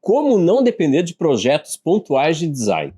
Como não depender de projetos pontuais de design.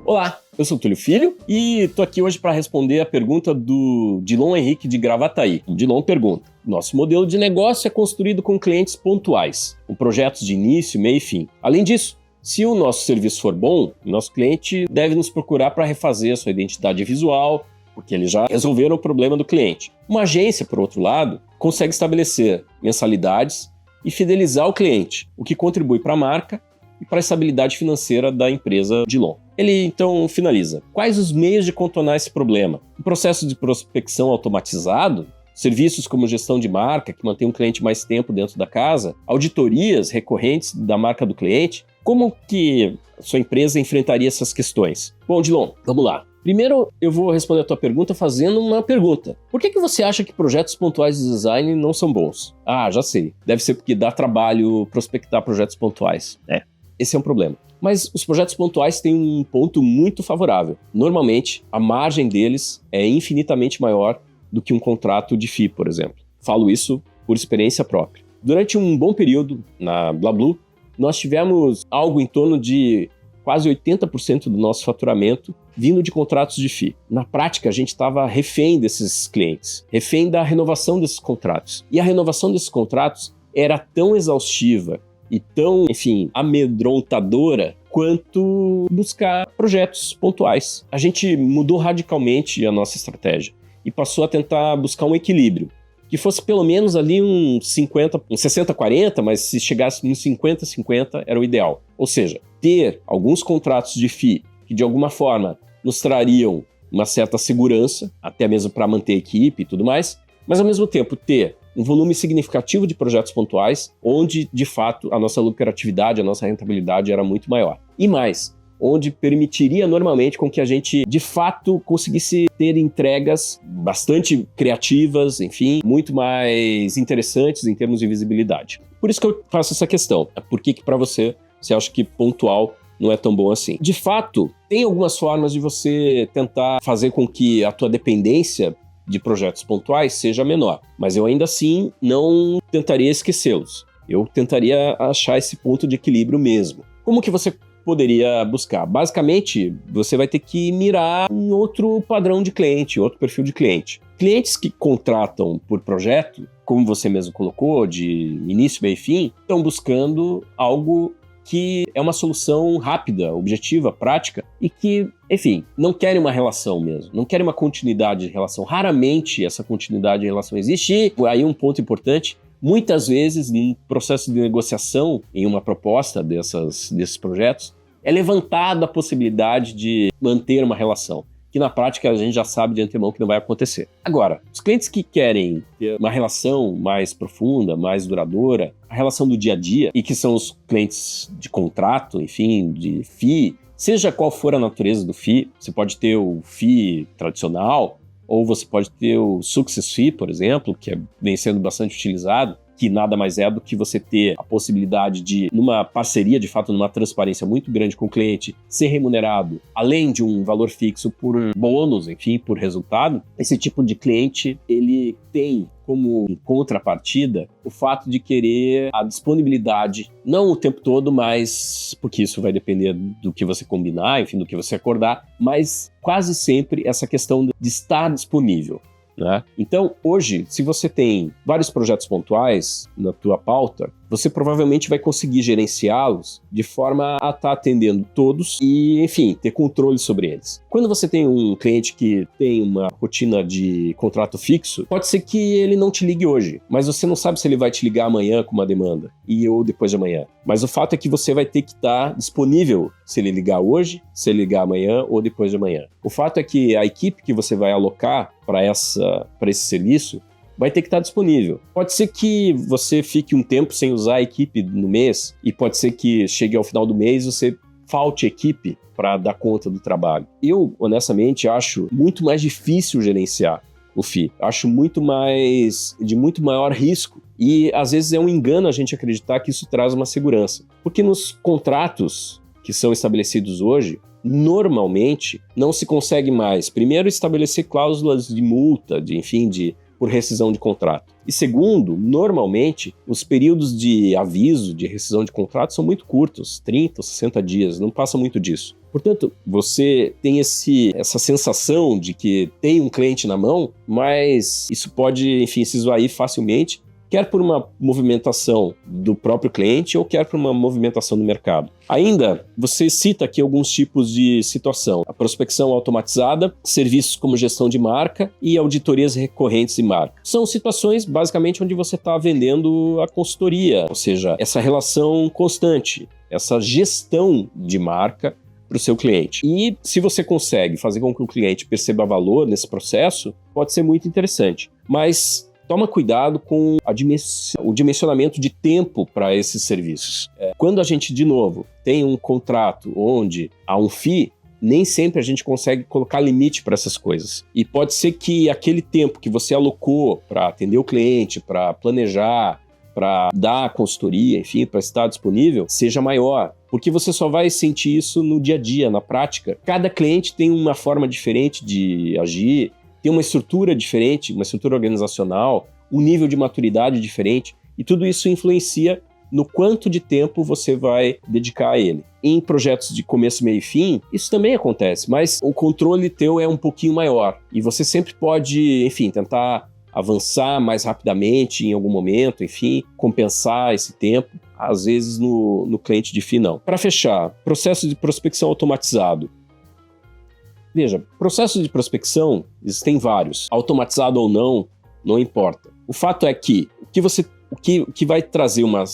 Olá, eu sou o Túlio Filho e estou aqui hoje para responder a pergunta do Dilon Henrique de Gravataí. O Dilon pergunta: nosso modelo de negócio é construído com clientes pontuais, com projetos de início, meio e fim. Além disso, se o nosso serviço for bom, o nosso cliente deve nos procurar para refazer a sua identidade visual, porque eles já resolveram o problema do cliente. Uma agência, por outro lado, consegue estabelecer mensalidades e fidelizar o cliente, o que contribui para a marca e para a estabilidade financeira da empresa Dilon. Ele então finaliza: quais os meios de contornar esse problema? O processo de prospecção automatizado, serviços como gestão de marca, que mantém o cliente mais tempo dentro da casa, auditorias recorrentes da marca do cliente. Como que a sua empresa enfrentaria essas questões? Bom, Dilon, vamos lá. Primeiro, eu vou responder a tua pergunta fazendo uma pergunta. Por que você acha que projetos pontuais de design não são bons? Ah, já sei. Deve ser porque dá trabalho prospectar projetos pontuais. Esse é um problema. Mas os projetos pontuais têm um ponto muito favorável. Normalmente, a margem deles é infinitamente maior do que um contrato de FII, por exemplo. Falo isso por experiência própria. Durante um bom período na BlaBlu, nós tivemos algo em torno de quase 80% do nosso faturamento vindo de contratos de FII. Na prática, a gente estava refém desses clientes, refém da renovação desses contratos. E a renovação desses contratos era tão exaustiva e tão, amedrontadora quanto buscar projetos pontuais. A gente mudou radicalmente a nossa estratégia e passou a tentar buscar um equilíbrio, que fosse pelo menos ali um 60-40, mas se chegasse no 50-50 era o ideal. Ou seja, ter alguns contratos de FII que de alguma forma nos trariam uma certa segurança, até mesmo para manter a equipe e tudo mais, mas ao mesmo tempo ter um volume significativo de projetos pontuais, onde de fato a nossa lucratividade, a nossa rentabilidade era muito maior. E mais, onde permitiria normalmente com que a gente, de fato, conseguisse ter entregas bastante criativas, muito mais interessantes em termos de visibilidade. Por isso que eu faço essa questão. Por que para você acha que pontual não é tão bom assim? De fato, tem algumas formas de você tentar fazer com que a tua dependência de projetos pontuais seja menor, mas eu ainda assim não tentaria esquecê-los. Eu tentaria achar esse ponto de equilíbrio mesmo. Como que você poderia buscar? Basicamente, você vai ter que mirar em outro padrão de cliente, outro perfil de cliente. Clientes que contratam por projeto, como você mesmo colocou, de início, meio e fim, estão buscando algo que é uma solução rápida, objetiva, prática e que, não querem uma relação mesmo, não querem uma continuidade de relação. Raramente essa continuidade de relação existe. E aí um ponto importante: muitas vezes, no processo de negociação, em uma proposta desses projetos, é levantada a possibilidade de manter uma relação, que na prática a gente já sabe de antemão que não vai acontecer. Agora, os clientes que querem ter uma relação mais profunda, mais duradoura, a relação do dia a dia, e que são os clientes de contrato, de FII, seja qual for a natureza do FII, você pode ter o FII tradicional, ou você pode ter o Success FII, por exemplo, que vem sendo bastante utilizado, que nada mais é do que você ter a possibilidade de, numa parceria, de fato, numa transparência muito grande com o cliente, ser remunerado, além de um valor fixo por bônus, por resultado. Esse tipo de cliente, ele tem como contrapartida o fato de querer a disponibilidade, não o tempo todo, mas porque isso vai depender do que você combinar, do que você acordar, mas quase sempre essa questão de estar disponível. Então, hoje, se você tem vários projetos pontuais na tua pauta, você provavelmente vai conseguir gerenciá-los de forma a estar atendendo todos e, ter controle sobre eles. Quando você tem um cliente que tem uma rotina de contrato fixo, pode ser que ele não te ligue hoje, mas você não sabe se ele vai te ligar amanhã com uma demanda ou depois de amanhã. Mas o fato é que você vai ter que estar disponível se ele ligar hoje, se ele ligar amanhã ou depois de amanhã. O fato é que a equipe que você vai alocar para esse serviço vai ter que estar disponível. Pode ser que você fique um tempo sem usar a equipe no mês e pode ser que chegue ao final do mês e você falte equipe para dar conta do trabalho. Eu, honestamente, acho muito mais difícil gerenciar o FII. Acho de muito maior risco. E, às vezes, é um engano a gente acreditar que isso traz uma segurança. Porque nos contratos que são estabelecidos hoje, normalmente, não se consegue mais, primeiro, estabelecer cláusulas de multa, de por rescisão de contrato. E segundo, normalmente, os períodos de aviso de rescisão de contrato são muito curtos, 30 ou 60 dias, não passa muito disso. Portanto, você tem essa sensação de que tem um cliente na mão, mas isso pode, enfim, se esvair facilmente, quer por uma movimentação do próprio cliente ou quer por uma movimentação do mercado. Ainda, você cita aqui alguns tipos de situação. A prospecção automatizada, serviços como gestão de marca e auditorias recorrentes de marca. São situações, basicamente, onde você está vendendo a consultoria, ou seja, essa relação constante, essa gestão de marca para o seu cliente. E se você consegue fazer com que o cliente perceba valor nesse processo, pode ser muito interessante. Mas toma cuidado com o dimensionamento de tempo para esses serviços. Quando a gente, de novo, tem um contrato onde há um FII, nem sempre a gente consegue colocar limite para essas coisas. E pode ser que aquele tempo que você alocou para atender o cliente, para planejar, para dar a consultoria, enfim, para estar disponível, seja maior. Porque você só vai sentir isso no dia a dia, na prática. Cada cliente tem uma forma diferente de agir, tem uma estrutura diferente, uma estrutura organizacional, um nível de maturidade diferente, e tudo isso influencia no quanto de tempo você vai dedicar a ele. Em projetos de começo, meio e fim, isso também acontece, mas o controle teu é um pouquinho maior, e você sempre pode, enfim, tentar avançar mais rapidamente em algum momento, enfim, compensar esse tempo, às vezes no cliente de fim não. Para fechar, processo de prospecção automatizado. Veja, processos de prospecção existem vários, automatizado ou não, não importa. O fato é que o que vai trazer uma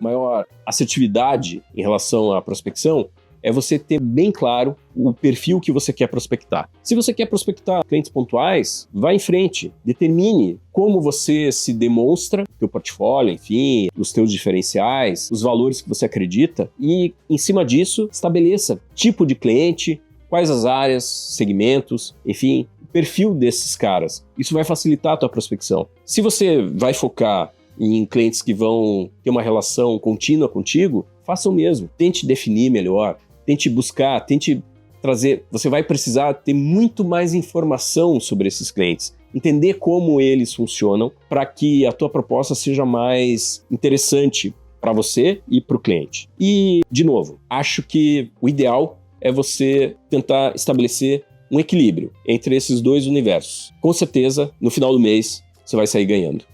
maior assertividade em relação à prospecção é você ter bem claro o perfil que você quer prospectar. Se você quer prospectar clientes pontuais, vá em frente, determine como você se demonstra, teu portfólio, enfim, os teus diferenciais, os valores que você acredita e, em cima disso, estabeleça tipo de cliente, quais as áreas, segmentos, enfim, o perfil desses caras. Isso vai facilitar a tua prospecção. Se você vai focar em clientes que vão ter uma relação contínua contigo, faça o mesmo. Tente definir melhor, tente buscar, tente trazer. Você vai precisar ter muito mais informação sobre esses clientes, entender como eles funcionam para que a tua proposta seja mais interessante para você e para o cliente. E, de novo, acho que o ideal é você tentar estabelecer um equilíbrio entre esses dois universos. Com certeza, no final do mês, você vai sair ganhando.